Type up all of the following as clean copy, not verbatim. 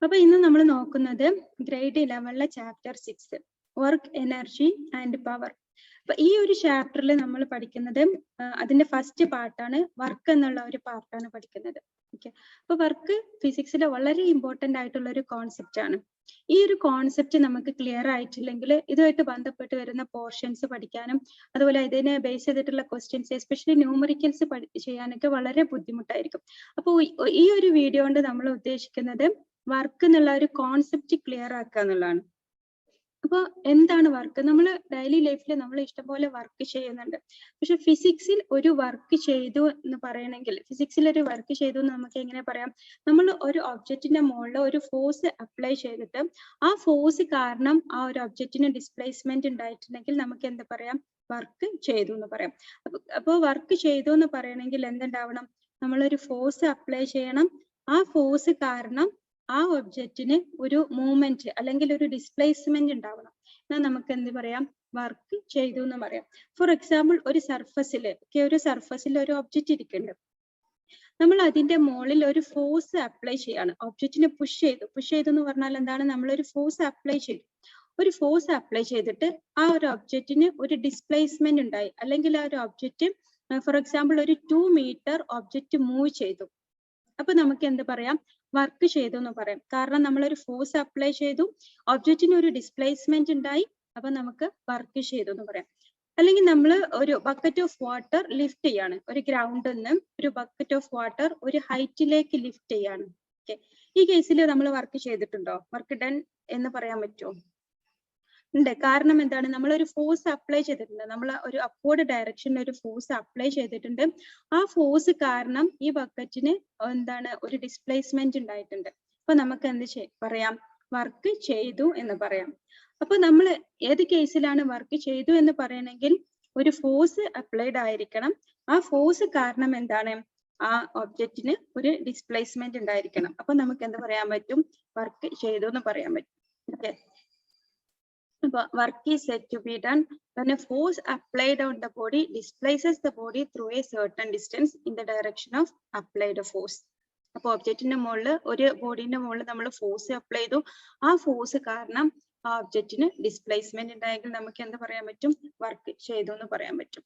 അപ്പൊ ഇന്ന് നമ്മൾ നോക്കുന്നത് grade 11 chapter 6 work energy and power. അപ്പൊ ഈ ഒരു ചാപ്റ്ററിൽ നമ്മൾ പഠിക്കുന്നത് അതിന്റെ ഫസ്റ്റ് പാർട്ടാണ്, വർക്ക് എന്നുള്ള ഒരു പാർട്ടാണ് പഠിക്കുന്നത്. ഓക്കെ, അപ്പൊ വർക്ക് ഫിസിക്സിലെ വളരെ ഇമ്പോർട്ടന്റ് ആയിട്ടുള്ള ഒരു കോൺസെപ്റ്റ് ആണ്. ഈ ഒരു കോൺസെപ്റ്റ് നമുക്ക് ക്ലിയർ ആയിട്ടില്ലെങ്കിൽ ഇതുമായിട്ട് ബന്ധപ്പെട്ട് വരുന്ന പോർഷൻസ് പഠിക്കാനും അതുപോലെ ഇതിനെ ബേസ് ചെയ്തിട്ടുള്ള ക്വസ്റ്റ്യൻസ് എസ്പെഷ്യലി ന്യൂമറിക്കൽസ് ചെയ്യാനൊക്കെ വളരെ ബുദ്ധിമുട്ടായിരിക്കും. അപ്പോൾ ഈ ഒരു വീഡിയോ കൊണ്ട് നമ്മൾ ഉദ്ദേശിക്കുന്നത് വർക്ക് എന്നുള്ള ഒരു കോൺസെപ്റ്റ് ക്ലിയർ ആക്കുക എന്നുള്ളതാണ്. അപ്പൊ എന്താണ് വർക്ക്? നമ്മൾ ഡെയിലി ലൈഫിൽ നമ്മൾ ഇഷ്ടംപോലെ വർക്ക് ചെയ്യുന്നുണ്ട്. പക്ഷെ ഫിസിക്സിൽ ഒരു വർക്ക് ചെയ്തു എന്ന് പറയണമെങ്കിൽ, ഫിസിക്സിൽ ഒരു വർക്ക് ചെയ്തു എന്ന് നമുക്ക് എങ്ങനെ പറയാം? നമ്മൾ ഒരു ഒബ്ജക്റ്റിന്റെ മുകളിൽ ഒരു ഫോഴ്സ് അപ്ലൈ ചെയ്തിട്ട് ആ ഫോഴ്സ് കാരണം ആ ഒരു ഒബ്ജക്റ്റിന് ഡിസ്പ്ലേസ്മെന്റ് ഉണ്ടായിട്ടുണ്ടെങ്കിൽ നമുക്ക് എന്ത് പറയാം? വർക്ക് ചെയ്തു എന്ന് പറയാം. അപ്പൊ വർക്ക് ചെയ്തു എന്ന് പറയണമെങ്കിൽ എന്തുണ്ടാവണം? നമ്മളൊരു ഫോഴ്സ് അപ്ലൈ ചെയ്യണം. ആ ഫോഴ്സ് കാരണം ആ ഒബ്ജക്റ്റിന് ഒരു മൂവ്മെന്റ് അല്ലെങ്കിൽ ഒരു ഡിസ്പ്ലേസ്മെന്റ് ഉണ്ടാവണം. എന്നാൽ നമുക്ക് എന്ത് പറയാം? വർക്ക് ചെയ്തു എന്ന് പറയാം. ഫോർ എക്സാമ്പിൾ, ഒരു സർഫസിൽ ഒരു ഒബ്ജക്റ്റ് ഇരിക്കുന്നുണ്ട്. നമ്മൾ അതിന്റെ മുകളിൽ ഒരു ഫോഴ്സ് അപ്ലൈ ചെയ്യാണ്. ഒബ്ജക്റ്റിനെ പുഷ് ചെയ്തു എന്ന് പറഞ്ഞാൽ എന്താണ്? നമ്മളൊരു ഫോഴ്സ് അപ്ലൈ ചെയ്തു. ഒരു ഫോഴ്സ് അപ്ലൈ ചെയ്തിട്ട് ആ ഒരു ഒബ്ജക്റ്റിന് ഒരു ഡിസ്പ്ലേസ്മെന്റ് ഉണ്ടായി, അല്ലെങ്കിൽ ആ ഒരു ഒബ്ജക്റ്റ് ഫോർ എക്സാമ്പിൾ ഒരു 2 മീറ്റർ ഒബ്ജക്റ്റ് മൂവ് ചെയ്തു. അപ്പൊ നമുക്ക് എന്ത് പറയാം? വർക്ക് ചെയ്തു എന്ന് പറയാം. കാരണം നമ്മളൊരു ഫോഴ്സ് അപ്ലൈ ചെയ്തു, ഒബ്ജക്റ്റിന് ഒരു ഡിസ്പ്ലേസ്മെന്റ് ഉണ്ടായി, അപ്പൊ നമുക്ക് വർക്ക് ചെയ്തു എന്ന് പറയാം. അല്ലെങ്കിൽ നമ്മൾ ഒരു ബക്കറ്റ് ഓഫ് വാട്ടർ ലിഫ്റ്റ് ചെയ്യാണ്. ഒരു ഗ്രൗണ്ടിൽ നിന്ന് ഒരു ബക്കറ്റ് ഓഫ് വാട്ടർ ഒരു ഹൈറ്റിലേക്ക് ലിഫ്റ്റ് ചെയ്യാണ്. ഓക്കെ, ഈ കേസിൽ നമ്മൾ വർക്ക് ചെയ്തിട്ടുണ്ടോ? വർക്ക് ഡൺ എന്ന് പറയാൻ പറ്റുമോ? ഉണ്ട്. കാരണം എന്താണ്? നമ്മളൊരു ഫോഴ്സ് അപ്ലൈ ചെയ്തിട്ടുണ്ട്. നമ്മൾ ഒരു അപ്വേർഡ് ഡയറക്ഷനിൽ ഒരു ഫോഴ്സ് അപ്ലൈ ചെയ്തിട്ടുണ്ട്. ആ ഫോഴ്സ് കാരണം ഈ ബക്കറ്റിന് എന്താണ്? ഒരു ഡിസ്പ്ലേസ്മെന്റ് ഉണ്ടായിട്ടുണ്ട്. അപ്പൊ നമുക്ക് എന്ത് പറയാം? വർക്ക് ചെയ്തു എന്ന് പറയാം. അപ്പൊ നമ്മൾ ഏത് കേസിലാണ് വർക്ക് ചെയ്തു എന്ന് പറയണമെങ്കിൽ ഒരു ഫോഴ്സ് അപ്ലൈഡ് ആയിരിക്കണം. ആ ഫോഴ്സ് കാരണം എന്താണ്? ആ ഒബ്ജക്റ്റിന് ഒരു ഡിസ്പ്ലേസ്മെന്റ് ഉണ്ടായിരിക്കണം. അപ്പൊ നമുക്ക് എന്ത് പറയാൻ പറ്റും? വർക്ക് ചെയ്തു എന്ന് പറയാൻ പറ്റും. Okay, work is said to be done when a force applied on the body displaces the body through a certain distance in the direction of applied force. അപ്പോൾ ഒബ്ജക്റ്റിന്റെ മുകളിൽ, ഒരു ബോഡിന്റെ മുകളിൽ നമ്മൾ ഫോഴ്സ് അപ്ലൈ ചെയ്തു. ആ ഫോഴ്സ് കാരണം ആ ഒബ്ജക്റ്റിന് ഡിസ്പ്ലേസ്മെന്റ് ഉണ്ടായെങ്കിൽ നമുക്ക് എന്ത് പറയാൻ പറ്റും? വർക്ക് ചെയ്തു എന്ന് പറയാൻ പറ്റും.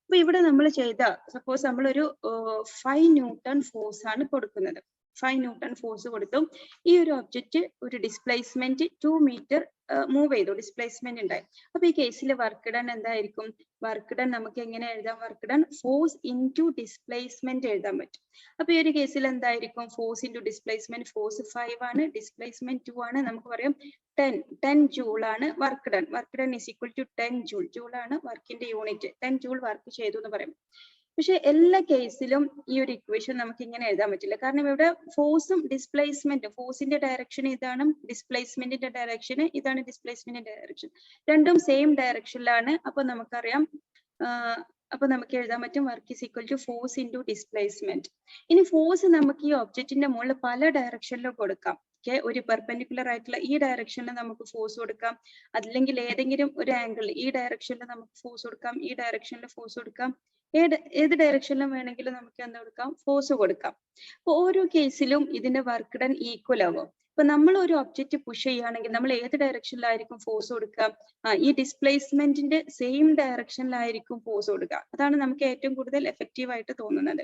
അപ്പൊ ഇവിടെ നമ്മൾ ചെയ്ത, സപ്പോസ് നമ്മളൊരു 5 ന്യൂട്ടൺ ഫോഴ്സ് ആണ് കൊടുക്കുന്നത്. 5 ന്യൂട്ടൺ ഫോഴ്സ് കൊടുത്തു. ഈ ഒരു ഒബ്ജക്റ്റ് ഒരു ഡിസ്പ്ലേസ്മെന്റ് 2 മീറ്റർ മൂവ് ചെയ്തു, ഡിസ്പ്ലേസ്മെന്റ് ഉണ്ടായി. അപ്പൊ ഈ കേസിൽ വർക്ക് ഡൺ എന്തായിരിക്കും? വർക്ക് ഡൺ നമുക്ക് എങ്ങനെ എഴുതാം? Work done force into displacement എഴുതാൻ പറ്റും. അപ്പൊ ഈ ഒരു കേസിൽ എന്തായിരിക്കും? ഫോഴ്സ് ഇൻറ്റു ഡിസ്പ്ലേസ്മെന്റ്, ഫോഴ്സ് 5 ആണ്, ഡിസ്പ്ലേസ്മെന്റ് 2 ആണ്. നമുക്ക് പറയാം 10 ജൂൾ ആണ് work done. Work done is equal to 10 joule. Joule ആണ് വർക്കിന്റെ യൂണിറ്റ്. 10 ജൂൾ വർക്ക് ചെയ്തു എന്ന് പറയും. പക്ഷെ എല്ലാ കേസിലും ഈ ഒരു ഇക്വേഷൻ നമുക്ക് ഇങ്ങനെ എഴുതാൻ പറ്റില്ല. കാരണം ഇവിടെ ഫോഴ്സും ഡിസ്പ്ലേസ്മെന്റ്, ഫോഴ്സിന്റെ ഡയറക്ഷൻ ഇതാണ്, ഡിസ്പ്ലേസ്മെന്റിന്റെ ഡയറക്ഷൻ ഇതാണ്. ഡിസ്പ്ലേസ്മെന്റിന്റെ ഡയറക്ഷൻ രണ്ടും സെയിം ഡയറക്ഷനിലാണ്. അപ്പൊ നമുക്കറിയാം, അപ്പൊ നമുക്ക് എഴുതാൻ പറ്റും work is equal to force into displacement. ഇനി ഫോഴ്സ് നമുക്ക് ഈ ഒബ്ജക്റ്റിന്റെ മുകളിൽ പല ഡയറക്ഷനിലും കൊടുക്കാം. ഒരു പെർപെൻഡിക്കുലർ ആയിട്ടുള്ള ഈ ഡയറക്ഷനിൽ നമുക്ക് ഫോഴ്സ് കൊടുക്കാം, അല്ലെങ്കിൽ ഏതെങ്കിലും ഒരു ആംഗിൾ ഈ ഡയറക്ഷനിൽ നമുക്ക് ഫോഴ്സ് കൊടുക്കാം, ഈ ഡയറക്ഷനിൽ ഫോഴ്സ് കൊടുക്കാം, ഏത് ഡയറക്ഷനിലും വേണമെങ്കിലും നമുക്ക് എന്താ കൊടുക്കാം? ഫോഴ്സ് കൊടുക്കാം. അപ്പൊ ഓരോ കേസിലും ഇതിന്റെ വർക്ക് ഡൺ ഈക്വൽ ആവും. ഇപ്പൊ നമ്മൾ ഒരു ഒബ്ജക്റ്റ് പുഷ് ചെയ്യുകയാണെങ്കിൽ നമ്മൾ ഏത് ഡയറക്ഷനിലായിരിക്കും ഫോഴ്സ് കൊടുക്കുക? ഈ ഡിസ്പ്ലേസ്മെന്റിന്റെ സെയിം ഡയറക്ഷനിലായിരിക്കും ഫോഴ്സ് കൊടുക്കുക. അതാണ് നമുക്ക് ഏറ്റവും കൂടുതൽ എഫക്റ്റീവ് ആയിട്ട് തോന്നുന്നത്.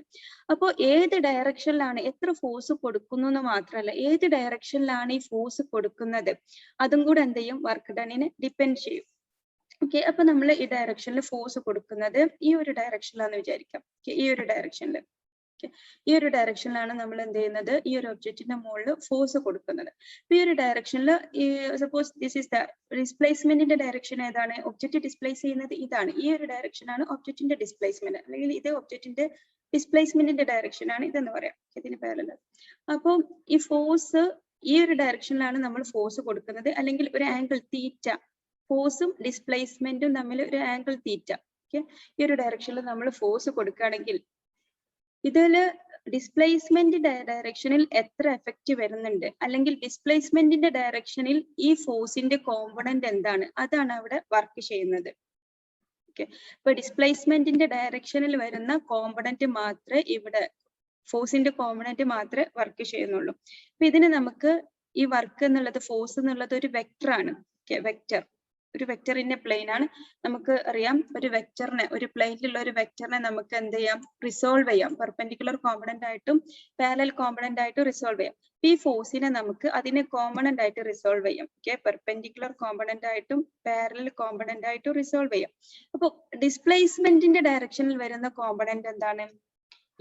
അപ്പോൾ ഏത് ഡയറക്ഷനിലാണ്, എത്ര ഫോഴ്സ് കൊടുക്കുന്നു എന്ന് മാത്രമല്ല, ഏത് ഡയറക്ഷനിലാണ് ഈ ഫോഴ്സ് കൊടുക്കുന്നത് അതും കൂടെ എന്ത് ചെയ്യും? വർക്ക് ഡണ്ണിനെ ഡിപ്പെൻഡ് ചെയ്യും. ഓക്കെ, അപ്പൊ നമ്മൾ ഈ ഡയറക്ഷനിൽ ഫോഴ്സ് കൊടുക്കുന്നത് ഈ ഒരു ഡയറക്ഷനിലാന്ന് വിചാരിക്കാം. ഈ ഒരു ഡയറക്ഷനിൽ, ഈ ഒരു ഡയറക്ഷനിലാണ് നമ്മൾ എന്ത് ചെയ്യുന്നത്? ഈ ഒരു ഒബ്ജക്റ്റിന്റെ മുകളിൽ ഫോഴ്സ് കൊടുക്കുന്നത്. ഈ ഒരു ഡയറക്ഷനിൽ, സപ്പോസ് ദിസ് ഈസ് ദ ഡിസ്പ്ലേസ്മെന്റിന്റെ ഡയറക്ഷൻ ഏതാണ്? ഒബ്ജക്റ്റ് ഡിസ്പ്ലേസ് ചെയ്യുന്നത് ഇതാണ്. ഈ ഒരു ഡയറക്ഷനാണ് ഒബ്ജക്റ്റിന്റെ ഡിസ്പ്ലേസ്മെന്റ്, അല്ലെങ്കിൽ ഇത് ഒബ്ജക്റ്റിന്റെ ഡിസ്പ്ലേസ്മെന്റിന്റെ ഡയറക്ഷൻ ആണ് ഇതെന്ന് പറയാം. ഇതിന് പാരലൽ. അപ്പോൾ ഈ ഫോഴ്സ് ഈ ഒരു ഡയറക്ഷനിലാണ് നമ്മൾ ഫോഴ്സ് കൊടുക്കുന്നത്, അല്ലെങ്കിൽ ഒരു ആംഗിൾ തീറ്റ, ഫോഴ്സും ഡിസ്പ്ലേസ്മെന്റും തമ്മിൽ ഒരു ആംഗിൾ തീറ്റ. ഓക്കെ, ഈ ഒരു ഡയറക്ഷനിൽ നമ്മൾ ഫോഴ്സ് കൊടുക്കുകയാണെങ്കിൽ ഇതില് ഡിസ്പ്ലേസ്മെന്റ് ഡയറക്ഷനിൽ എത്ര എഫക്റ്റ് വരുന്നുണ്ട്, അല്ലെങ്കിൽ ഡിസ്പ്ലേസ്മെന്റിന്റെ ഡയറക്ഷനിൽ ഈ ഫോഴ്സിന്റെ കോമ്പണന്റ് എന്താണ്, അതാണ് അവിടെ വർക്ക് ചെയ്യുന്നത്. ഓക്കെ, ഇപ്പൊ ഡിസ്പ്ലേസ്മെന്റിന്റെ ഡയറക്ഷനിൽ വരുന്ന കോമ്പണന്റ് മാത്രമേ ഇവിടെ ഫോഴ്സിന്റെ കോമ്പണന്റ് മാത്രമേ വർക്ക് ചെയ്യുന്നുള്ളൂ. അപ്പൊ ഇതിന് നമുക്ക് ഈ വർക്ക് എന്നുള്ളത് ഫോഴ്സ് എന്നുള്ളത് ഒരു വെക്ടർ ആണ്. വെക്ടർ ഒരു വെക്ടർ ഇൻ എ പ്ലെയിൻ ആണ്. നമുക്ക് അറിയാം ഒരു വെക്ടറിനെ ഒരു പ്ലെയിനിലുള്ള ഒരു വെക്ടറിനെ നമുക്ക് എന്ത് ചെയ്യാം റിസോൾവ് ചെയ്യാം. പെർപെൻഡിക്കുലർ കോമ്പണന്റ് ആയിട്ടും പാരലൽ കോമ്പണന്റ് ആയിട്ടും റിസോൾവ് ചെയ്യാം. ഈ ഫോഴ്സിനെ നമുക്ക് അതിനെ കോമ്പണന്റ് ആയിട്ട് റിസോൾവ് ചെയ്യാം. പെർപെൻഡിക്കുലർ കോമ്പണന്റ് ആയിട്ടും പാരലൽ കോമ്പണന്റ് ആയിട്ടും റിസോൾവ് ചെയ്യാം. അപ്പൊ ഡിസ്പ്ലേസ്മെന്റിന്റെ ഡയറക്ഷനിൽ വരുന്ന കോമ്പണന്റ് എന്താണ്?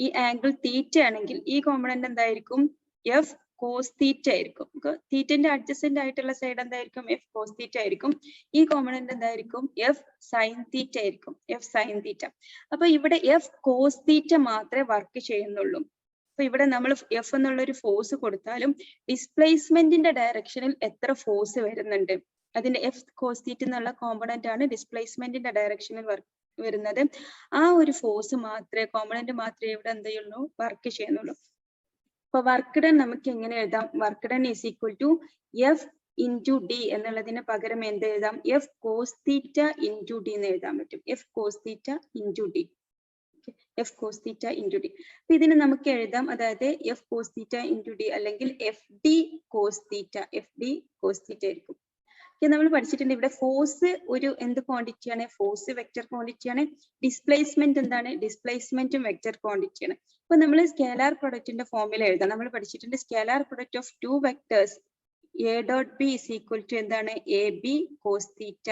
ഈ ആംഗിൾ തീറ്റ ആണെങ്കിൽ ഈ കോമ്പണന്റ് എന്തായിരിക്കും? എഫ് കോസ് തീറ്റ ആയിരിക്കും. തീറ്റന്റെ അഡ്ജസന്റ് ആയിട്ടുള്ള സൈഡ് എന്തായിരിക്കും? എഫ് കോസ് തീറ്റ ആയിരിക്കും. ഈ കോമ്പണന്റ് എന്തായിരിക്കും? എഫ് സൈൻ തീറ്റ ആയിരിക്കും. F sine theta. അപ്പൊ ഇവിടെ എഫ് കോസ് തീറ്റ മാത്രമേ വർക്ക് ചെയ്യുന്നുള്ളൂ. അപ്പൊ ഇവിടെ നമ്മൾ എഫ് എന്നുള്ള ഒരു ഫോഴ്സ് കൊടുത്താലും ഡിസ്പ്ലേസ്മെന്റിന്റെ ഡയറക്ഷനിൽ എത്ര ഫോഴ്സ് വരുന്നുണ്ട്? അതിന്റെ എഫ് കോസ് തീറ്റ എന്നുള്ള കോമ്പണന്റ് ആണ് ഡിസ്പ്ലേസ്മെന്റിന്റെ ഡയറക്ഷനിൽ വരുന്നത്. ആ ഒരു ഫോഴ്സ് മാത്രമേ കോമ്പണന്റ് മാത്രമേ ഇവിടെ എന്ത് ചെയ്യുള്ളൂ? വർക്ക് ചെയ്യുന്നുള്ളൂ. അപ്പൊ വർക്ക് ഡൺ നമുക്ക് എങ്ങനെ എഴുതാം? Work done is equal to F into d എന്നുള്ളതിന് പകരം എന്ത് എഴുതാം? F cos theta into d എന്ന് എഴുതാൻ പറ്റും. F cos theta into d. F cos theta into d. അപ്പൊ ഇതിന് നമുക്ക് എഴുതാം, അതായത് F cos theta into d അല്ലെങ്കിൽ F D cos theta. F D cos theta ആയിരിക്കും. നമ്മൾ പഠിച്ചിട്ടുണ്ട് ഇവിടെ ഫോഴ്സ് ഒരു എന്ത് ക്വാണ്ടിറ്റിയാണ്? ഫോഴ്സ് വെക്റ്റർ ക്വാണ്ടിറ്റിയാണ്. ഡിസ്പ്ലേസ്മെന്റ് എന്താണ്? ഡിസ്പ്ലേസ്മെന്റും വെക്റ്റർ ക്വാണ്ടിറ്റിയാണ്. അപ്പൊ നമ്മൾ സ്കേലാർ പ്രൊഡക്റ്റിന്റെ ഫോർമുല എഴുതാം. നമ്മൾ പഠിച്ചിട്ടുണ്ട് scalar product of two vectors A dot B is equal to എന്താണ്? A B cos theta.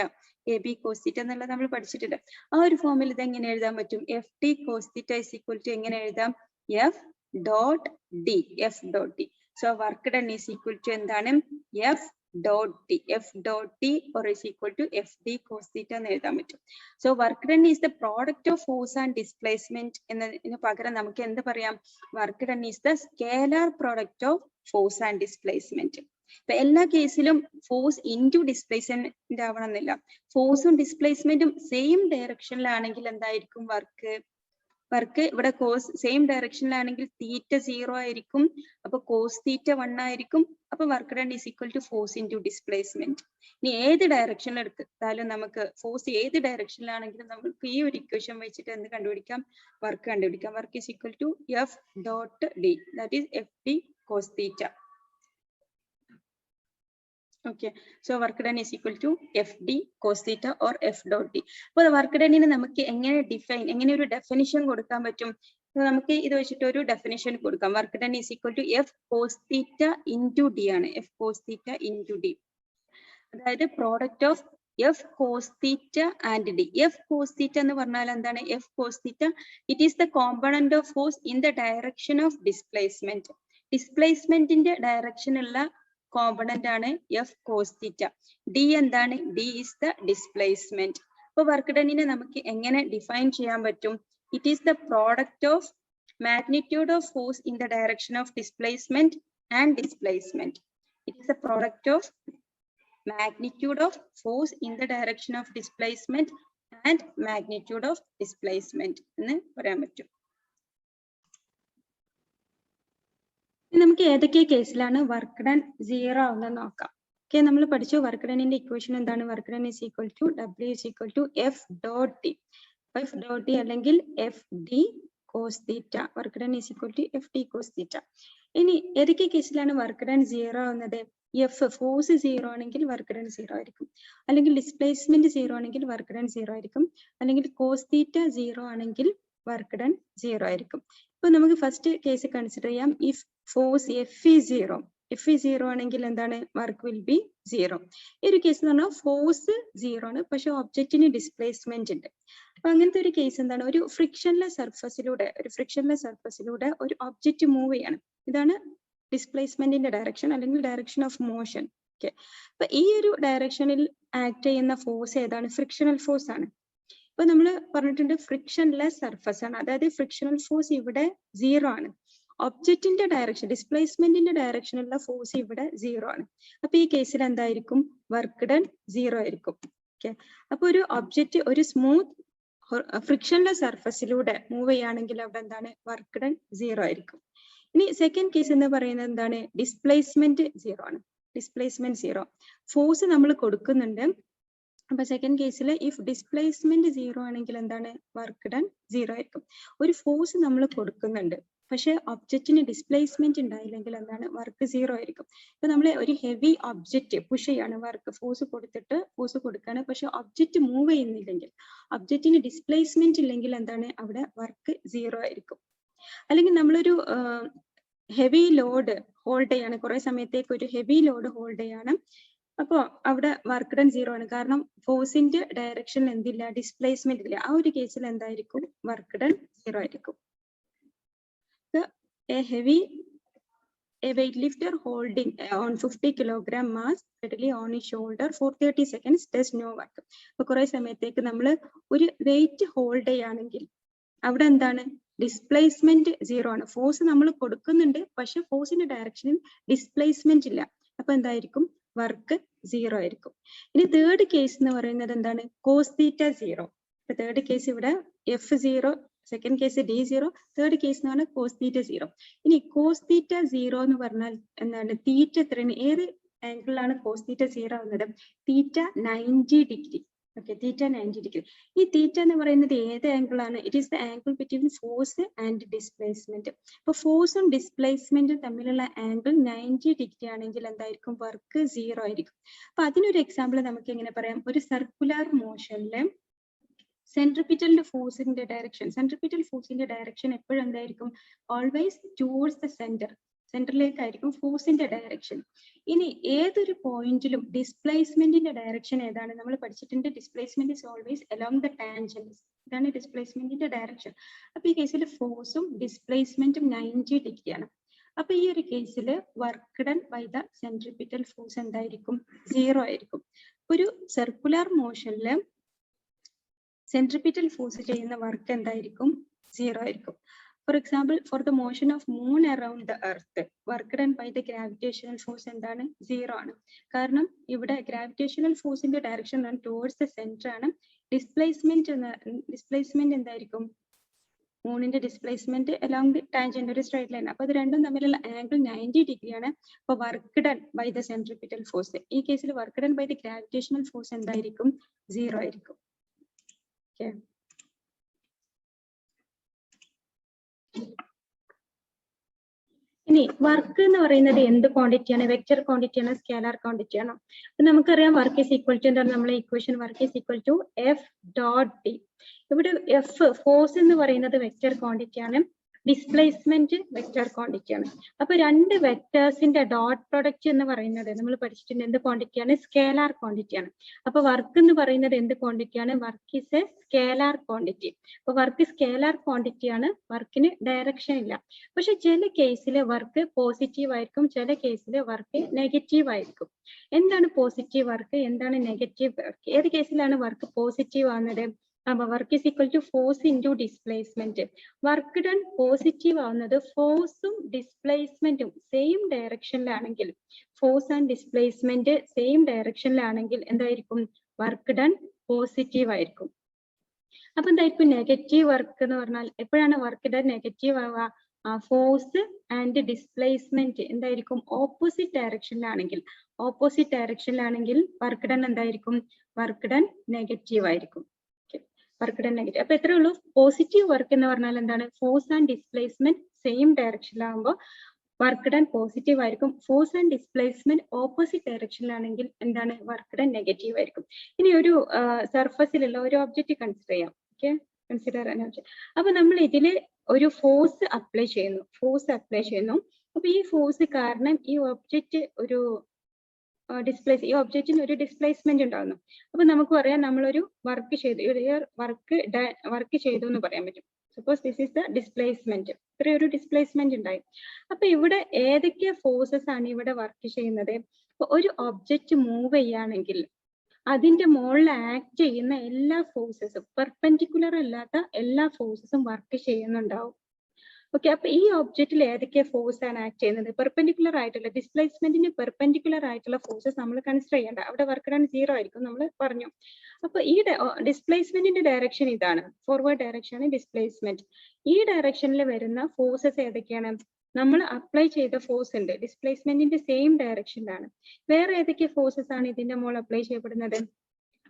A B cos theta എന്നുള്ളത് നമ്മൾ പഠിച്ചിട്ടുണ്ട്. ആ ഒരു ഫോമിൽ ഇത് എങ്ങനെ എഴുതാൻ പറ്റും? F D cos theta is equal to എങ്ങനെ എഴുതാം? F dot d. F dot d. So work done is equal to എന്താണ്? F dot d. F dot d or is equal to FD cos theta എന്ന് എഴുതാൻ പറ്റും. So work done is the product of force and displacement എന്നതിന് പകരം നമുക്ക് എന്ത് പറയാം? Work done is the scalar product of force and displacement. ഇപ്പൊ എല്ലാ കേസിലും ഫോഴ്സ് ഇൻറ്റു ഡിസ്പ്ലേസ്മെന്റ് ആവണമെന്നില്ല. ഫോഴ്സും ഡിസ്പ്ലേസ്മെന്റും സെയിം ഡയറക്ഷനിലാണെങ്കിൽ എന്തായിരിക്കും വർക്ക്? വർക്ക് ഇവിടെ കോസ് സെയിം ഡയറക്ഷനിലാണെങ്കിൽ തീറ്റ 0 ആയിരിക്കും. അപ്പൊ കോസ് തീറ്റ 1 ആയിരിക്കും. അപ്പൊ work done is equal to force into displacement. ഇനി ഏത് ഡയറക്ഷനിൽ എടുത്താലും നമുക്ക് ഫോഴ്സ് ഏത് ഡയറക്ഷനിലാണെങ്കിലും നമുക്ക് ഈ ഒരു ഇക്വേഷൻ വെച്ചിട്ട് എന്ത് കണ്ടുപിടിക്കാം? വർക്ക് കണ്ടുപിടിക്കാം. Work is equal to F dot D, that is F D cos theta. Okay, so work done is equal to FD cos theta or F dot D. അപ്പോൾ വർക്ക് ഡണ്ണിന് നമുക്ക് എങ്ങനെ ഡിഫൈൻ, എങ്ങനെ ഒരു definition കൊടുക്കാൻ പറ്റും? നമുക്ക് ഇത് വെച്ചിട്ട് ഒരു ഡെഫിനിഷൻ കൊടുക്കാം. Work done is equal to F cos theta into d ആണ്. F cos theta into d, അതായത് product of F cos theta and d. F cos theta എന്ന് പറഞ്ഞാൽ എന്താണ്? F cos theta it is the component of force in the direction of displacement. ഡിസ്പ്ലേസ്മെന്റിന്റെ ഡയറക്ഷനുള്ള component ആണ് F cos theta. D എന്താണ്? D is the displacement. അപ്പൊ work ഡണ്ണിനെ നമുക്ക് എങ്ങനെ ഡിഫൈൻ ചെയ്യാൻ പറ്റും? It is the product of magnitude of force in the direction of displacement and displacement. It is the product of magnitude of force in the direction of displacement and magnitude of displacement എന്ന് പറയാൻ പറ്റും. നമുക്ക് ഏതൊക്കെ കേസിലാണ് work done 0 ആവുന്നത് നോക്കാം. Okay, നമ്മൾ പഠിച്ചു വർക്ക് ഡണ്ണിന്റെ ഇക്വേഷൻ എന്താണ്? Work done is equal to W is equal to F dot d. F dot d അല്ലെങ്കിൽ F D cos theta. Work done is equal to F D cos theta. ഇനി ഏതൊക്കെ കേസിലാണ് work done 0 ആവുന്നത്? F force 0 ആണെങ്കിൽ work done 0 ആയിരിക്കും. അല്ലെങ്കിൽ displacement 0 ആണെങ്കിൽ work done 0 ആയിരിക്കും. അല്ലെങ്കിൽ കോസ് തീറ്റ 0 ആണെങ്കിൽ വർക്ക് ഡൺ 0 ആയിരിക്കും. ഇപ്പൊ നമുക്ക് ഫസ്റ്റ് കേസ് കൺസിഡർ ചെയ്യാം. If force F E 0, F E 0 ആണെങ്കിൽ എന്താണ്? Work will be 0. ഈ ഒരു കേസ് എന്ന് പറഞ്ഞാൽ ഫോഴ്സ് 0 ആണ്, പക്ഷെ ഒബ്ജക്റ്റിന് ഡിസ്പ്ലേസ്മെന്റ് ഉണ്ട്. അപ്പൊ അങ്ങനത്തെ ഒരു കേസ് എന്താണ്? ഒരു ഫ്രിക്ഷൻലെസ് സർഫസിലൂടെ ഒരു ഒബ്ജക്റ്റ് മൂവ് ചെയ്യാണ്. ഇതാണ് ഡിസ്പ്ലേസ്മെന്റിന്റെ ഡയറക്ഷൻ അല്ലെങ്കിൽ ഡയറക്ഷൻ ഓഫ് മോഷൻ. ഓക്കെ, അപ്പൊ ഈ ഒരു ഡയറക്ഷനിൽ ആക്ട് ചെയ്യുന്ന ഫോഴ്സ് ഏതാണ്? ഫ്രിക്ഷണൽ ഫോഴ്സ് ആണ്. ഇപ്പൊ നമ്മൾ പറഞ്ഞിട്ടുണ്ട് ഫ്രിക്ഷൻലെസ് സർഫസ് ആണ്, അതായത് ഫ്രിക്ഷണൽ ഫോഴ്സ് ഇവിടെ 0 ആണ്. ഒബ്ജക്റ്റിന്റെ ഡയറക്ഷൻ, ഡിസ്പ്ലേസ്മെന്റിന്റെ ഡയറക്ഷനുള്ള ഫോഴ്സ് ഇവിടെ 0 ആണ്. അപ്പൊ ഈ കേസിൽ എന്തായിരിക്കും? വർക്ക് ഡൺ 0 ആയിരിക്കും. ഓക്കെ, അപ്പൊ ഒരു ഒബ്ജക്റ്റ് ഒരു സ്മൂത്ത് ഫ്രിക്ഷൻലെസ് സർഫസിലൂടെ മൂവ് ചെയ്യുകയാണെങ്കിൽ അവിടെ എന്താണ്? വർക്ക് ഡൺ 0 ആയിരിക്കും. ഇനി സെക്കൻഡ് കേസ് എന്ന് പറയുന്നത് എന്താണ്? ഡിസ്പ്ലേസ്മെന്റ് 0 ആണ്. ഡിസ്പ്ലേസ്മെന്റ് 0, ഫോഴ്സ് നമ്മൾ കൊടുക്കുന്നുണ്ട്. അപ്പൊ സെക്കൻഡ് കേസിൽ ഇഫ് ഡിസ്പ്ലേസ്മെന്റ് 0 ആണെങ്കിൽ എന്താണ്? വർക്ക് ഡൺ 0 ആയിരിക്കും. ഒരു ഫോഴ്സ് നമ്മൾ കൊടുക്കുന്നുണ്ട്, പക്ഷെ ഒബ്ജക്റ്റിന് ഡിസ്പ്ലേസ്മെന്റ് ഉണ്ടായില്ലെങ്കിൽ എന്താണ് വർക്ക് 0 ആയിരിക്കും. ഇപ്പൊ നമ്മൾ ഒരു ഹെവി ഒബ്ജക്റ്റ് പുഷ് ചെയ്യാണ്, വർക്ക് ഫോഴ്സ് കൊടുക്കുകയാണ്, പക്ഷെ ഒബ്ജക്റ്റ് മൂവ് ചെയ്യുന്നില്ലെങ്കിൽ, ഒബ്ജക്റ്റിന് ഡിസ്പ്ലേസ്മെന്റ് ഇല്ലെങ്കിൽ എന്താണ് അവിടെ വർക്ക് 0 ആയിരിക്കും. അല്ലെങ്കിൽ നമ്മളൊരു ഹെവി ലോഡ് ഹോൾഡ് ചെയ്യാണ്, കുറെ സമയത്തേക്ക് ഒരു ഹെവി ലോഡ് ഹോൾഡ് ചെയ്യാണ്, അപ്പൊ അവിടെ വർക്ക് ഡൺ 0 ആണ്. കാരണം ഫോഴ്സിന്റെ ഡയറക്ഷനിൽ എന്തില്ല, ഡിസ്പ്ലേസ്മെന്റ് ഇല്ല. ആ ഒരു കേസിൽ എന്തായിരിക്കും വർക്ക് ഡൺ 0 ആയിരിക്കും. A weightlifter holding on 50 kilogram mass steadily on his shoulder for 30 seconds does no work. അപ്പൊ കുറെ സമയത്തേക്ക് നമ്മൾ ഒരു വെയിറ്റ് ഹോൾഡ് ചെയ്യുകയാണെങ്കിൽ അവിടെ എന്താണ് ഡിസ്പ്ലേസ്മെന്റ് 0 ആണ്. ഫോഴ്സ് നമ്മൾ കൊടുക്കുന്നുണ്ട്, പക്ഷെ ഫോഴ്സിന്റെ ഡയറക്ഷനിൽ ഡിസ്പ്ലേസ്മെന്റ് ഇല്ല. അപ്പൊ എന്തായിരിക്കും വർക്ക് 0 ആയിരിക്കും. ഇനി തേർഡ് കേസ് എന്ന് പറയുന്നത് എന്താണ്, കോസ് തീറ്റ 0. ഇപ്പൊ തേർഡ് കേസ് ഇവിടെ F0, second case D0, third case എന്ന് പറഞ്ഞാൽ കോസ് തീറ്റ 0. ഇനി കോസ് തീറ്റ 0 എന്ന് പറഞ്ഞാൽ എന്താണ്, തീറ്റ എത്രയാണ്, ഏത് ആംഗിളിലാണ് കോസ് തീറ്റ 0 ആവുന്നത്, തീറ്റ 90 ഡിഗ്രി. ഓക്കെ, തീറ്റ 90 ഡിഗ്രി. ഈ തീറ്റ എന്ന് പറയുന്നത് ഏത് ആംഗിൾ ആണ്, it is the angle between force and displacement. അപ്പൊ ഫോഴ്സും ഡിസ്പ്ലേസ്മെന്റും തമ്മിലുള്ള ആംഗിൾ 90 ഡിഗ്രി ആണെങ്കിൽ എന്തായിരിക്കും വർക്ക് 0 ആയിരിക്കും. അപ്പൊ അതിനൊരു എക്സാമ്പിൾ നമുക്ക് എങ്ങനെ പറയാം, ഒരു സർക്കുലർ മോഷനില് സെൻട്രിപിറ്റൽ ഫോഴ്സിന്റെ ഡയറക്ഷൻ എപ്പോഴും എന്തായിരിക്കും, ഓൾവേസ് ടുവേർഡ്സ് ദ സെന്ററിലേക്കായിരിക്കും ഫോഴ്സിന്റെ ഡയറക്ഷൻ. ഇനി ഏതൊരു പോയിന്റിലും ഡിസ്പ്ലേസ്മെന്റിന്റെ ഡയറക്ഷൻ ഏതാണ്, നമ്മൾ പഠിച്ചിട്ടുണ്ട്, displacement is always along the tangent. ഇതാണ് ഡിസ്പ്ലേസ്മെന്റിന്റെ ഡയറക്ഷൻ. അപ്പൊ ഈ കേസിൽ ഫോഴ്സും ഡിസ്പ്ലേസ്മെന്റും 90 ഡിഗ്രിയാണ്. അപ്പൊ ഈ ഒരു കേസിൽ work done by the centripetal force എന്തായിരിക്കും, 0 ആയിരിക്കും. ഒരു സർക്കുലർ മോഷനില് സെൻട്രിപിറ്റൽ ഫോഴ്സ് ചെയ്യുന്ന വർക്ക് എന്തായിരിക്കും, 0 ആയിരിക്കും. For example, for the motion of moon around the earth work done by the gravitational force എന്താണ്, 0 ആണ്. കാരണം ഇവിടെ ഗ്രാവിറ്റേഷണൽ ഫോഴ്സിന്റെ ഡയറക്ഷൻ ടുവേർഡ്സ് ദ സെന്റർ ആണ്. ഡിസ്പ്ലേസ്മെന്റ് എന്തായിരിക്കും, മൂണിന്റെ ഡിസ്പ്ലേസ്മെന്റ് അലോങ് ദി ടാൻജന്റ്, ഒരു സ്ട്രൈറ്റ് ലൈൻ. അപ്പൊ ഇത് രണ്ടും തമ്മിലുള്ള ആംഗിൾ 90 ഡിഗ്രിയാണ്. അപ്പൊ work done by the centripetal force, ഈ കേസിൽ work done by the gravitational force എന്തായിരിക്കും, 0 ആയിരിക്കും. ഇനി വർക്ക് എന്ന് പറയുന്നത് എന്ത് ക്വാണ്ടിറ്റിയാണ്, വെക്റ്റർ ക്വാണ്ടിറ്റിയാണോ സ്കേലാർ ക്വാണ്ടിറ്റിയാണോ? അപ്പൊ നമുക്കറിയാം വർക്ക് ഈസ് ഈക്വൽ ടു എന്താണ്, നമ്മളെ equation work is equal to F dot D. ഇവിടെ എഫ് ഫോഴ്സ് എന്ന് പറയുന്നത് വെക്റ്റർ ക്വാണ്ടിറ്റിയാണ്, ഡിസ്പ്ലേസ്മെന്റ് വെക്റ്റർ ക്വാണ്ടിറ്റിയാണ്. അപ്പൊ രണ്ട് വെക്ടേഴ്സിന്റെ ഡോട്ട് പ്രൊഡക്റ്റ് എന്ന് പറയുന്നത് നമ്മൾ പഠിച്ചിട്ടുണ്ട് എന്ത് ക്വാണ്ടിറ്റിയാണ്, സ്കേലാർ ക്വാണ്ടിറ്റിയാണ്. അപ്പൊ വർക്ക് എന്ന് പറയുന്നത് എന്ത് ക്വാണ്ടിറ്റിയാണ്, work is a scalar quantity. അപ്പൊ വർക്ക് സ്കേലാർ ക്വാണ്ടിറ്റിയാണ്, വർക്കിന് ഡയറക്ഷൻ ഇല്ല. പക്ഷെ ചില കേസിൽ വർക്ക് പോസിറ്റീവ് ആയിരിക്കും, ചില കേസിൽ വർക്ക് നെഗറ്റീവ് ആയിരിക്കും. എന്താണ് പോസിറ്റീവ് വർക്ക്, എന്താണ് നെഗറ്റീവ് വർക്ക്? ഏത് കേസിലാണ് വർക്ക് പോസിറ്റീവ് ആവുന്നത്? അപ്പൊ work is equal to force into displacement. Work done positive ആവുന്നത് ഫോഴ്സും ഡിസ്പ്ലേസ്മെന്റും സെയിം ഡയറക്ഷനിലാണെങ്കിൽ, ഫോഴ്സ് ആൻഡ് ഡിസ്പ്ലേസ്മെന്റ് സെയിം ഡയറക്ഷനിലാണെങ്കിൽ എന്തായിരിക്കും, വർക്ക് ഡൺ പോസിറ്റീവ് ആയിരിക്കും. അപ്പൊ എന്തായിരിക്കും നെഗറ്റീവ് വർക്ക് എന്ന് പറഞ്ഞാൽ, എപ്പോഴാണ് വർക്ക് ഡൺ നെഗറ്റീവ് ആവുക, ഫോഴ്സ് ആൻഡ് ഡിസ്പ്ലേസ്മെന്റ് എന്തായിരിക്കും, ഓപ്പോസിറ്റ് ഡയറക്ഷനിലാണെങ്കിൽ വർക്ക് ഡൺ എന്തായിരിക്കും, വർക്ക് ഡൺ നെഗറ്റീവ് ആയിരിക്കും. Work done negative. അപ്പൊ എത്രയേ ഉള്ളൂ, പോസിറ്റീവ് വർക്ക് എന്ന് പറഞ്ഞാൽ എന്താണ്, ഫോഴ്സ് ആൻഡ് ഡിസ്പ്ലേസ്മെന്റ് സെയിം ഡയറക്ഷനിലാകുമ്പോൾ വർക്ക് ഡൺ പോസിറ്റീവ് ആയിരിക്കും. ഫോഴ്സ് ആൻഡ് ഡിസ്പ്ലേസ്മെന്റ് ഓപ്പോസിറ്റ് ഡയറക്ഷനിലാണെങ്കിൽ എന്താണ്, വർക്ക് ഡൺ നെഗറ്റീവ് ആയിരിക്കും. ഇനി ഒരു സർഫസിലുള്ള ഒരു ഒബ്ജക്റ്റ് കൺസിഡർ ചെയ്യാം. Okay, consider an object. അപ്പൊ നമ്മൾ ഇതില് ഒരു ഫോഴ്സ് അപ്ലൈ ചെയ്യുന്നു. അപ്പൊ ഈ ഫോഴ്സ് കാരണം ഈ ഒബ്ജക്റ്റ് ഒരു ഈ ഒബ്ജക്റ്റിന് ഒരു ഡിസ്പ്ലേസ്മെന്റ് ഉണ്ടാകുന്നു. അപ്പൊ നമുക്ക് പറയാം നമ്മളൊരു വർക്ക് ചെയ്തു എന്ന് പറയാൻ പറ്റും. Suppose this is the displacement, ഇത്രയൊരു ഡിസ്പ്ലേസ്മെന്റ് ഉണ്ടായി. അപ്പൊ ഇവിടെ ഏതൊക്കെ ഫോഴ്സസ് ആണ് ഇവിടെ വർക്ക് ചെയ്യുന്നത്? ഒരു ഒബ്ജക്റ്റ് മൂവ് ചെയ്യുകയാണെങ്കിൽ അതിന്റെ മുകളിൽ ആക്ട് ചെയ്യുന്ന എല്ലാ ഫോഴ്സസും, പെർപെൻഡിക്കുലർ അല്ലാത്ത എല്ലാ ഫോഴ്സസും വർക്ക് ചെയ്യുന്നുണ്ടാവും. ഓക്കെ, അപ്പൊ ഈ ഒബ്ജക്റ്റിൽ ഏതൊക്കെ ഫോഴ്സ് ആണ് ആക്ട് ചെയ്യുന്നത്? പെർപെൻഡിക്കുലർ ആയിട്ടുള്ള, ഡിസ്പ്ലേസ്മെന്റിന് പെർപെൻഡിക്കുലർ ആയിട്ടുള്ള ഫോഴ്സസ് നമ്മൾ കൺസിഡർ ചെയ്യേണ്ട. അവിടെ വർക്ക് ഡൺ 0 ആയിരിക്കും, നമ്മൾ പറഞ്ഞു. അപ്പൊ ഈ ഡിസ്പ്ലേസ്മെന്റിന്റെ ഡയറക്ഷൻ ഇതാണ്, ഫോർവേഡ് ഡയറക്ഷൻ ആണ് ഡിസ്പ്ലേസ്മെന്റ്. ഈ ഡയറക്ഷനിൽ വരുന്ന ഫോഴ്സസ് ഏതൊക്കെയാണ്? നമ്മൾ അപ്ലൈ ചെയ്ത ഫോഴ്സ് ഉണ്ട്, ഡിസ്പ്ലേസ്മെന്റിന്റെ സെയിം ഡയറക്ഷനിലാണ്. വേറെ ഏതൊക്കെ ഫോഴ്സസ് ആണ് ഇതിന്റെ മുകളിൽ അപ്ലൈ ചെയ്യപ്പെടുന്നത്?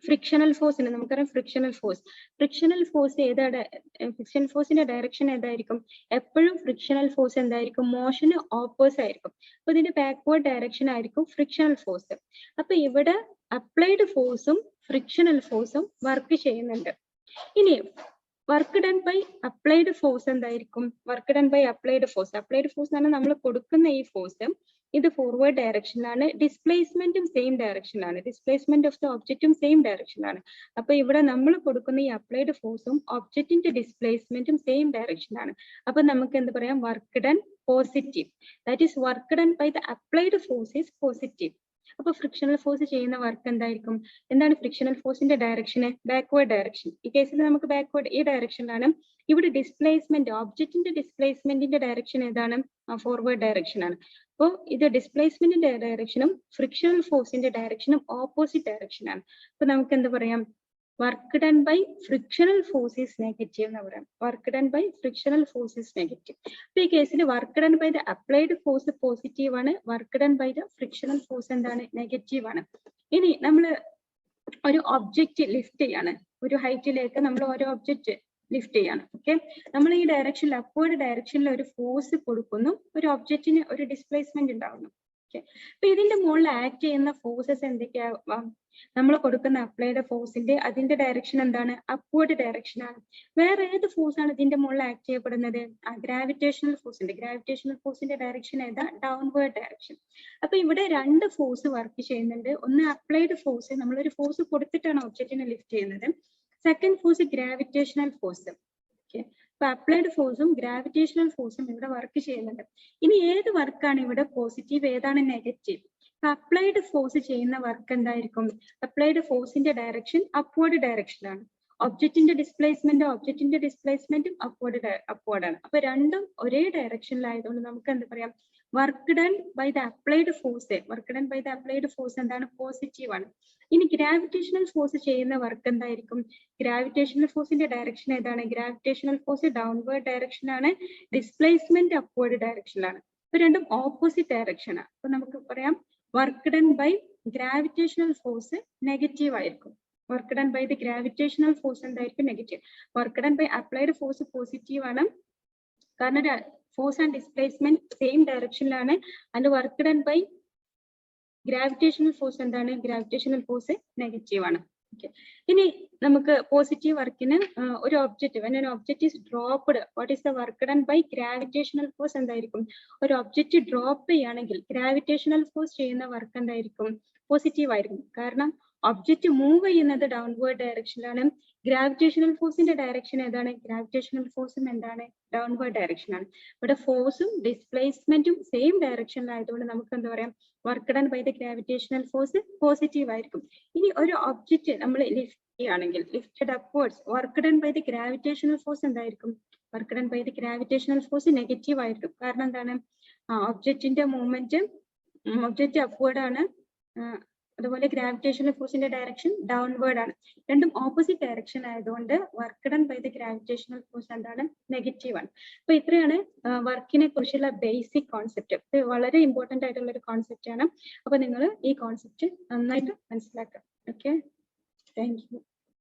ഫ്രിക്ഷണൽ ഫോഴ്സിന് നമുക്കറിയാം ഫ്രിക്ഷണൽ ഫോഴ്സ് ഏതാണ്? ഫ്രിക്ഷണൽ ഫോഴ്സിന്റെ ഡയറക്ഷൻ ഏതായിരിക്കും? എപ്പോഴും ഫ്രിക്ഷണൽ ഫോഴ്സ് എന്തായിരിക്കും? മോഷന് ഓപ്പോസിറ്റ് ആയിരിക്കും. അപ്പൊ ഇതിന്റെ ബാക്ക്വേർഡ് ഡയറക്ഷൻ ആയിരിക്കും ഫ്രിക്ഷണൽ ഫോഴ്സ്. അപ്പൊ ഇവിടെ അപ്ലൈഡ് ഫോഴ്സും ഫ്രിക്ഷണൽ ഫോഴ്സും വർക്ക് ചെയ്യുന്നുണ്ട്. ഇനി work done by applied force എന്തായിരിക്കും? Work done by applied force എന്ന് പറഞ്ഞാൽ നമ്മൾ കൊടുക്കുന്ന ഈ ഫോഴ്സ് ഇത് ഫോർവേഡ് ഡയറക്ഷനിലാണ്, ഡിസ്പ്ലേസ്മെന്റും സെയിം ഡയറക്ഷനിലാണ്, ഡിസ്പ്ലേസ്മെന്റ് ഓഫ് ദ ഒബ്ജക്റ്റും സെയിം ഡയറക്ഷനിലാണ്. അപ്പൊ ഇവിടെ നമ്മൾ കൊടുക്കുന്ന ഈ അപ്ലൈഡ് ഫോഴ്സും ഒബ്ജക്റ്റിന്റെ ഡിസ്പ്ലേസ്മെന്റും സെയിം ഡയറക്ഷനിലാണ്. അപ്പൊ നമുക്ക് എന്ത് പറയാം? Work done positive. That is work done by the applied force is positive. അപ്പൊ ഫ്രിക്ഷണൽ ഫോഴ്സ് ചെയ്യുന്ന വർക്ക് എന്തായിരിക്കും? എന്താണ് ഫ്രിക്ഷണൽ ഫോഴ്സിന്റെ ഡയറക്ഷന്? Backward direction. ഈ കേസിൽ നമുക്ക് ബാക്ക്വേർഡ് ഈ ഡയറക്ഷനിലാണ്. ഇവിടെ ഡിസ്പ്ലേസ്മെന്റ്, ഒബ്ജക്റ്റിന്റെ ഡിസ്പ്ലേസ്മെന്റിന്റെ ഡയറക്ഷൻ ഏതാണ്? ഫോർവേഡ് ഡയറക്ഷൻ ആണ്. അപ്പോൾ ഇത് ഡിസ്പ്ലേസ്മെന്റിന്റെ ഡയറക്ഷനും ഫ്രിക്ഷണൽ ഫോഴ്സിന്റെ ഡയറക്ഷനും ഓപ്പോസിറ്റ് ഡയറക്ഷൻ ആണ്. അപ്പൊ നമുക്ക് എന്ത് പറയാം? Work done by frictional force is negative എന്ന് പറയാം. Work done by frictional force is negative. അപ്പൊ ഈ കേസിൽ work done by the applied force positive ആണ്, work done by the frictional force എന്താണ്? നെഗറ്റീവ് ആണ്. ഇനി നമ്മൾ ഒരു ഒബ്ജക്റ്റ് ലിഫ്റ്റ് ചെയ്യാണ്, ഒരു ഹൈറ്റിലേക്ക് നമ്മൾ ഓരോ ഒബ്ജക്റ്റ് ലിഫ്റ്റ് ചെയ്യാണ്. ഓക്കെ, നമ്മൾ ഈ ഡയറക്ഷനിൽ അപ്വേർഡ് ഡയറക്ഷനിൽ ഒരു ഫോഴ്സ് കൊടുക്കുന്നു, ഒരു ഒബ്ജക്റ്റിന് ഒരു ഡിസ്പ്ലേസ്മെന്റ് ഉണ്ടാവുന്നു. ഓക്കെ, അപ്പൊ ഇതിന്റെ മുകളിൽ ആക്ട് ചെയ്യുന്ന ഫോഴ്സസ് എന്തൊക്കെയാവാം? നമ്മൾ കൊടുക്കുന്ന അപ്ലൈഡ് ഫോഴ്സിന്റെ അതിന്റെ ഡയറക്ഷൻ എന്താണ്? അപ്വേർഡ് ഡയറക്ഷൻ ആണ്. വേറെ ഏത് ഫോഴ്സ് ആണ് ഇതിന്റെ മുകളിൽ ആക്ട് ചെയ്യപ്പെടുന്നത്? ഗ്രാവിറ്റേഷണൽ ഫോഴ്സിന്റെ ഡയറക്ഷൻ ഏതാ? Downward direction. അപ്പൊ ഇവിടെ രണ്ട് ഫോഴ്സ് വർക്ക് ചെയ്യുന്നുണ്ട്. ഒന്ന് അപ്ലൈഡ് ഫോഴ്സ്, നമ്മളൊരു ഫോഴ്സ് കൊടുത്തിട്ടാണ് ഒബ്ജക്റ്റിനെ ലിഫ്റ്റ് ചെയ്യുന്നത്. Second force gravitational force. Okay, അപ്പൊ അപ്ലൈഡ് ഫോഴ്സും ഗ്രാവിറ്റേഷണൽ ഫോഴ്സും ഇവിടെ വർക്ക് ചെയ്യുന്നുണ്ട്. ഇനി ഏത് വർക്കാണ് ഇവിടെ പോസിറ്റീവ്, ഏതാണ് നെഗറ്റീവ്? അപ്ലൈഡ് ഫോഴ്സ് ചെയ്യുന്ന വർക്ക് എന്തായിരിക്കും? അപ്ലൈഡ് ഫോഴ്സിന്റെ ഡയറക്ഷൻ അപ്വേർഡ് ഡയറക്ഷൻ ആണ്. ഒബ്ജക്റ്റിന്റെ ഡിസ്പ്ലേസ്മെന്റും അപ്വേർഡ് ആണ്. അപ്പൊ രണ്ടും ഒരേ ഡയറക്ഷനിലായതുകൊണ്ട് നമുക്ക് എന്ത് പറയാം? Work done by the applied force എന്താണ്? പോസിറ്റീവ് ആണ്. ഇനി ഗ്രാവിറ്റേഷണൽ ഫോഴ്സ് ചെയ്യുന്ന വർക്ക് എന്തായിരിക്കും? ഗ്രാവിറ്റേഷണൽ ഫോഴ്സിന്റെ ഡയറക്ഷൻ ഏതാണ്? ഗ്രാവിറ്റേഷണൽ ഫോഴ്സ് ഡൗൺവേർഡ് ഡയറക്ഷൻ ആണ്, ഡിസ്പ്ലേസ്മെന്റ് അപ്വേർഡ് ഡയറക്ഷനിലാണ്. ഇപ്പൊ രണ്ടും ഓപ്പോസിറ്റ് ഡയറക്ഷൻ ആണ്. അപ്പൊ നമുക്ക് പറയാം work done by gravitational force negative ആയിരിക്കും. Work done by the gravitational force എന്തായിരിക്കും? Negative. Work done by applied force positive ആണ്, കാരണം ഫോഴ്സ് ആൻഡ് ഡിസ്പ്ലേസ്മെന്റ് സെയിം ഡയറക്ഷനിലാണ്. And work done by gravitational force എന്താണ്? ഗ്രാവിറ്റേഷണൽ ഫോഴ്സ് നെഗറ്റീവ് ആണ്. Okay, ഇനി നമുക്ക് positive വർക്കിന് ഒരു object, when an object is dropped, what is the work done by gravitational force എന്തായിരിക്കും? ഒരു ഒബ്ജക്റ്റ് ഡ്രോപ്പ് ചെയ്യുകയാണെങ്കിൽ ഗ്രാവിറ്റേഷണൽ ഫോഴ്സ് ചെയ്യുന്ന വർക്ക് എന്തായിരിക്കും? പോസിറ്റീവ് ആയിരിക്കും. കാരണം ഒബ്ജക്റ്റ് മൂവ് ചെയ്യുന്നത് ഡൗൺവേർഡ് ഡയറക്ഷനിലാണ്. ഗ്രാവിറ്റേഷണൽ ഫോഴ്സിന്റെ ഡയറക്ഷൻ ഏതാണ്? ഗ്രാവിറ്റേഷണൽ ഫോഴ്സും എന്താണ്? ഡൗൺവേർഡ് ഡയറക്ഷൻ ആണ്. ഇവിടെ ഫോഴ്സും ഡിസ്പ്ലേസ്മെന്റും സെയിം ഡയറക്ഷനിലായതുകൊണ്ട് നമുക്ക് എന്താ പറയാം? Work done by the gravitational force positive ആയിരിക്കും. ഇനി ഒരു ഒബ്ജക്റ്റ് നമ്മൾ ലിഫ്റ്റ് ചെയ്യുകയാണെങ്കിൽ, lifted upwards, work done by the gravitational force എന്തായിരിക്കും? Work done by the gravitational force negative ആയിരിക്കും. കാരണം എന്താണ്? ഒബ്ജക്റ്റിന്റെ മൂവ്മെന്റ്, ഒബ്ജക്റ്റ് അപ്വേർഡ് ആണ്, അതുപോലെ ഗ്രാവിറ്റേഷണൽ ഫോഴ്സിന്റെ ഡയറക്ഷൻ ഡൗൺവേർഡ് ആണ്. രണ്ടും ഓപ്പോസിറ്റ് ഡയറക്ഷൻ ആയതുകൊണ്ട് work done by the gravitational force എന്താണ്? നെഗറ്റീവ് ആണ്. അപ്പൊ ഇത്രയാണ് വർക്കിനെ കുറിച്ചുള്ള ബേസിക് കോൺസെപ്റ്റ്. ഇത് വളരെ ഇമ്പോർട്ടന്റ് ആയിട്ടുള്ള ഒരു കോൺസെപ്റ്റ് ആണ്. അപ്പൊ നിങ്ങൾ ഈ കോൺസെപ്റ്റ് നന്നായിട്ട് മനസ്സിലാക്കാം. Okay, thank you.